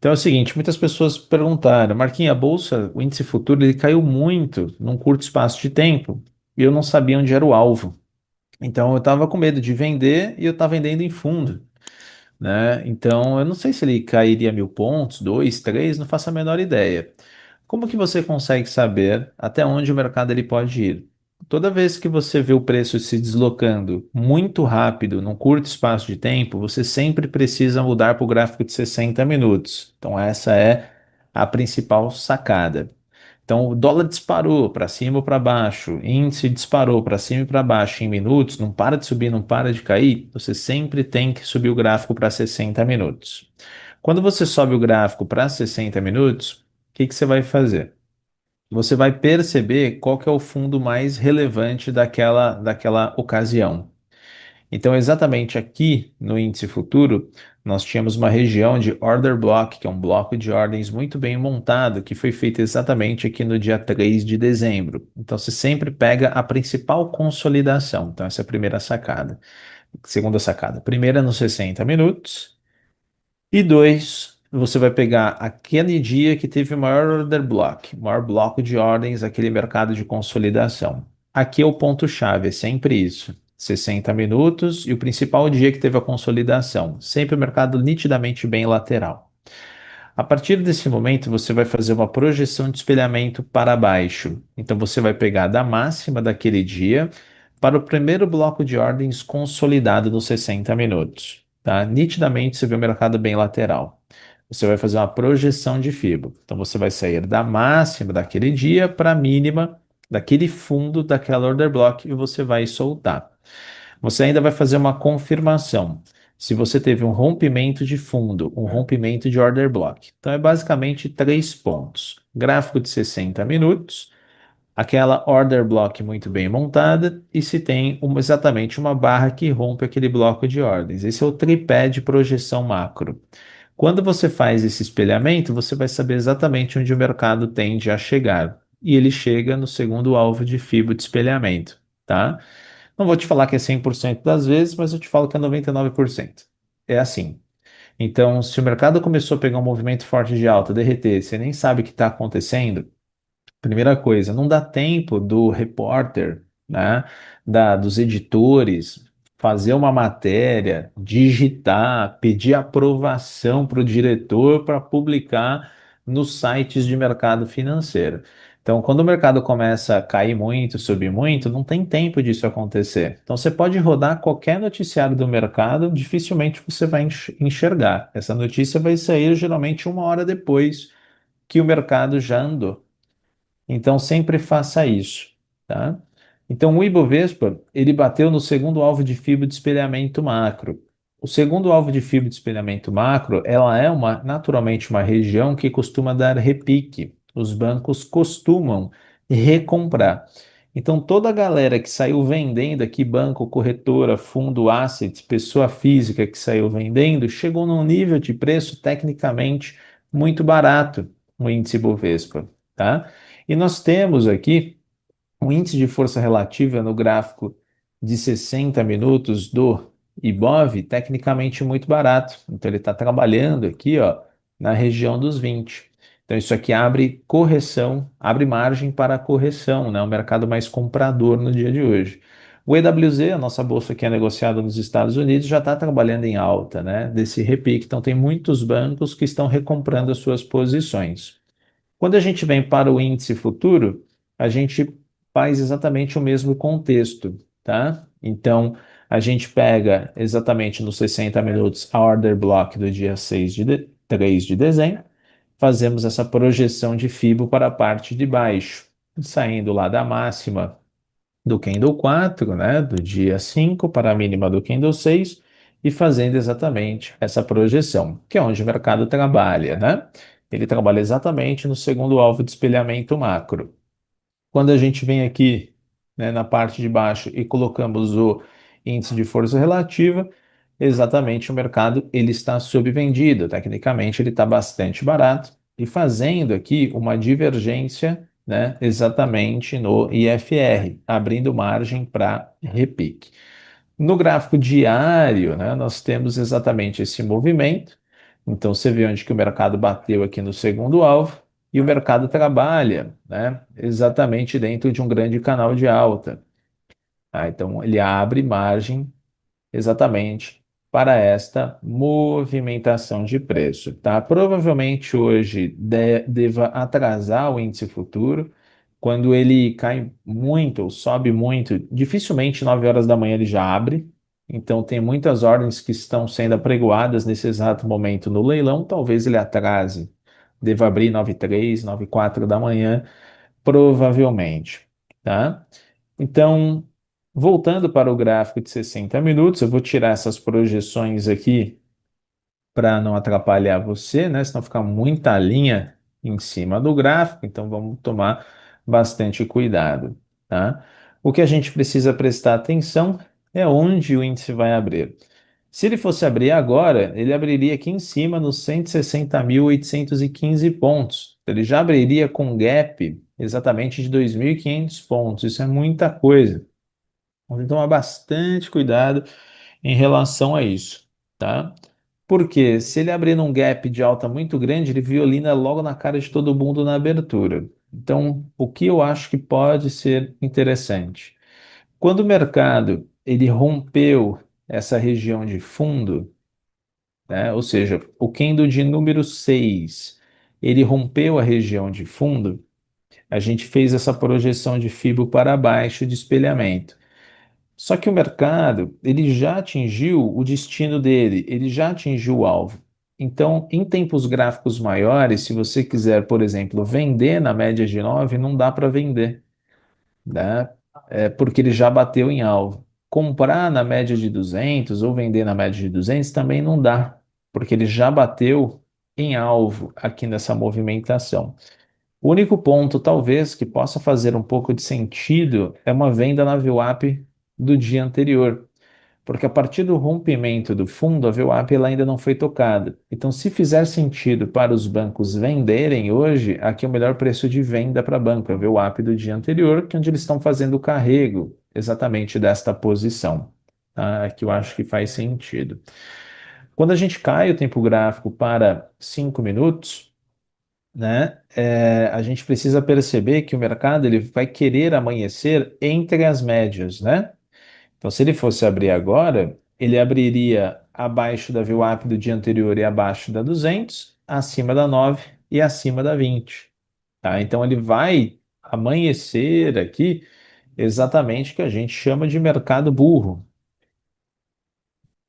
Então é o seguinte, muitas pessoas perguntaram, Marquinhos, a bolsa, o índice futuro, ele caiu muito num curto espaço de tempo e eu não sabia onde era o alvo. Então eu estava com medo de vender e eu estava vendendo em fundo, né? Então eu não sei se ele cairia 1.000 pontos, dois, três, não faço a menor ideia. Como que você consegue saber até onde o mercado ele pode ir? Toda vez que você vê o preço se deslocando muito rápido, num curto espaço de tempo, você sempre precisa mudar para o gráfico de 60 minutos. Então, essa é a principal sacada. Então, o dólar disparou para cima ou para baixo, índice disparou para cima e para baixo em minutos, não para de subir, não para de cair, você sempre tem que subir o gráfico para 60 minutos. Quando você sobe o gráfico para 60 minutos, o que que você vai fazer? Você vai perceber qual que é o fundo mais relevante daquela ocasião. Então, exatamente aqui no índice futuro, nós tínhamos uma região de order block, que é um bloco de ordens muito bem montado, que foi feito exatamente aqui no dia 3 de dezembro. Então, você sempre pega a principal consolidação. Então, essa é a primeira sacada. Segunda sacada. Primeira nos 60 minutos. E dois, você vai pegar aquele dia que teve o maior order block, maior bloco de ordens, aquele mercado de consolidação. Aqui é o ponto-chave, é sempre isso. 60 minutos e o principal dia que teve a consolidação. Sempre o mercado nitidamente bem lateral. A partir desse momento, você vai fazer uma projeção de espelhamento para baixo. Então, você vai pegar da máxima daquele dia para o primeiro bloco de ordens consolidado nos 60 minutos. Tá? Nitidamente, você vê o mercado bem lateral. Você vai fazer uma projeção de FIBO. Então, você vai sair da máxima daquele dia para a mínima daquele fundo daquela order block e você vai soltar. Você ainda vai fazer uma confirmação. Se você teve um rompimento de fundo, um rompimento de order block. Então, é basicamente três pontos: gráfico de 60 minutos, aquela order block muito bem montada, e se tem exatamente uma barra que rompe aquele bloco de ordens. Esse é o tripé de projeção macro. Quando você faz esse espelhamento, você vai saber exatamente onde o mercado tende a chegar. E ele chega no segundo alvo de FIBO de espelhamento, tá? Não vou te falar que é 100% das vezes, mas eu te falo que é 99%. É assim. Então, se o mercado começou a pegar um movimento forte de alta, derreter, você nem sabe o que está acontecendo, primeira coisa, não dá tempo do repórter, né, dos editores, fazer uma matéria, digitar, pedir aprovação para o diretor para publicar nos sites de mercado financeiro. Então, quando o mercado começa a cair muito, subir muito, não tem tempo disso acontecer. Então, você pode rodar qualquer noticiário do mercado, dificilmente você vai enxergar. Essa notícia vai sair geralmente uma hora depois que o mercado já andou. Então, sempre faça isso, tá? Então, o Ibovespa, ele bateu no segundo alvo de fibra de espelhamento macro. O segundo alvo de fibra de espelhamento macro, ela é naturalmente uma região que costuma dar repique. Os bancos costumam recomprar. Então, toda a galera que saiu vendendo aqui, banco, corretora, fundo, asset, pessoa física que saiu vendendo, chegou num nível de preço tecnicamente muito barato no índice Ibovespa, tá? E nós temos aqui um índice de força relativa no gráfico de 60 minutos do Ibov, tecnicamente muito barato. Então ele está trabalhando aqui, ó, na região dos 20. Então isso aqui abre correção, abre margem para correção, né? Um mercado mais comprador no dia de hoje. O EWZ, a nossa bolsa que é negociada nos Estados Unidos, já está trabalhando em alta, né? Desse repique. Então tem muitos bancos que estão recomprando as suas posições. Quando a gente vem para o índice futuro, a gente faz exatamente o mesmo contexto, tá? Então, a gente pega exatamente nos 60 minutos a order block do dia 3 de dezembro, fazemos essa projeção de FIBO para a parte de baixo, saindo lá da máxima do candle 4, né, do dia 5 para a mínima do candle 6 e fazendo exatamente essa projeção, que é onde o mercado trabalha, né? Ele trabalha exatamente no segundo alvo de espelhamento macro. Quando a gente vem aqui, né, na parte de baixo e colocamos o índice de força relativa, exatamente o mercado ele está subvendido. Tecnicamente ele está bastante barato e fazendo aqui uma divergência, né, exatamente no IFR, abrindo margem para repique. No gráfico diário, né, nós temos exatamente esse movimento. Então você vê onde que o mercado bateu aqui no segundo alvo e o mercado trabalha, né, exatamente dentro de um grande canal de alta. Então ele abre margem exatamente para esta movimentação de preço, tá? Provavelmente hoje deva atrasar o índice futuro. Quando ele cai muito ou sobe muito, dificilmente 9 horas da manhã ele já abre. Então tem muitas ordens que estão sendo apregoadas nesse exato momento no leilão. Talvez ele atrase. Deva abrir 9h03, 9h04 da manhã, provavelmente, tá? Então, voltando para o gráfico de 60 minutos, eu vou tirar essas projeções aqui para não atrapalhar você, né? Senão fica muita linha em cima do gráfico, então vamos tomar bastante cuidado, tá? O que a gente precisa prestar atenção é onde o índice vai abrir. Se ele fosse abrir agora, ele abriria aqui em cima nos 160.815 pontos. Ele já abriria com gap exatamente de 2.500 pontos. Isso é muita coisa. Vamos tomar bastante cuidado em relação a isso, tá? Porque se ele abrir num gap de alta muito grande, ele violina logo na cara de todo mundo na abertura. Então, o que eu acho que pode ser interessante? Quando o mercado ele rompeu essa região de fundo, né? Ou seja, o candle de número 6 ele rompeu a região de fundo, a gente fez essa projeção de Fibo para baixo de espelhamento. Só que o mercado, ele já atingiu o destino dele, ele já atingiu o alvo. Então, em tempos gráficos maiores, se você quiser, por exemplo, vender na média de 9, não dá para vender, né? Porque ele já bateu em alvo. Comprar na média de 200 ou vender na média de 200 também não dá, porque ele já bateu em alvo aqui nessa movimentação. O único ponto, talvez, que possa fazer um pouco de sentido é uma venda na VWAP do dia anterior, porque a partir do rompimento do fundo, a VWAP ela ainda não foi tocada. Então, se fizer sentido para os bancos venderem hoje, aqui é o melhor preço de venda para banco, a VWAP do dia anterior, que é onde eles estão fazendo o carrego exatamente desta posição. Tá? Aqui eu acho que faz sentido. Quando a gente cai o tempo gráfico para 5 minutos, né, a gente precisa perceber que o mercado ele vai querer amanhecer entre as médias, né? Então, se ele fosse abrir agora, ele abriria abaixo da VWAP do dia anterior e abaixo da 200, acima da 9 e acima da 20, tá? Então, ele vai amanhecer aqui exatamente o que a gente chama de mercado burro,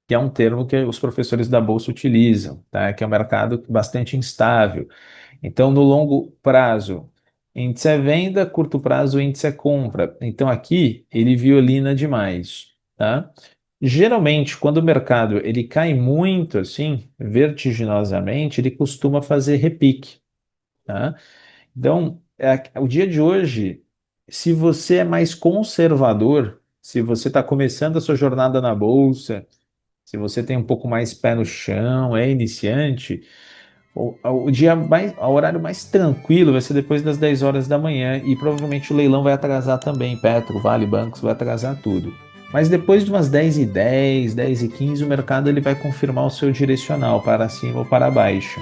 que é um termo que os professores da Bolsa utilizam, tá? Que é um mercado bastante instável. Então, no longo prazo, índice é venda, curto prazo, índice é compra. Então, aqui ele violina demais, tá? Geralmente, quando o mercado ele cai muito assim, vertiginosamente, ele costuma fazer repique, tá? Então, o dia de hoje, se você é mais conservador, se você está começando a sua jornada na bolsa, se você tem um pouco mais pé no chão, é iniciante, o dia mais, o horário mais tranquilo vai ser depois das 10 horas da manhã e provavelmente o leilão vai atrasar também, Petro, Vale, bancos, vai atrasar tudo. Mas depois de umas 10h10, 10h15, o mercado ele vai confirmar o seu direcional para cima ou para baixo.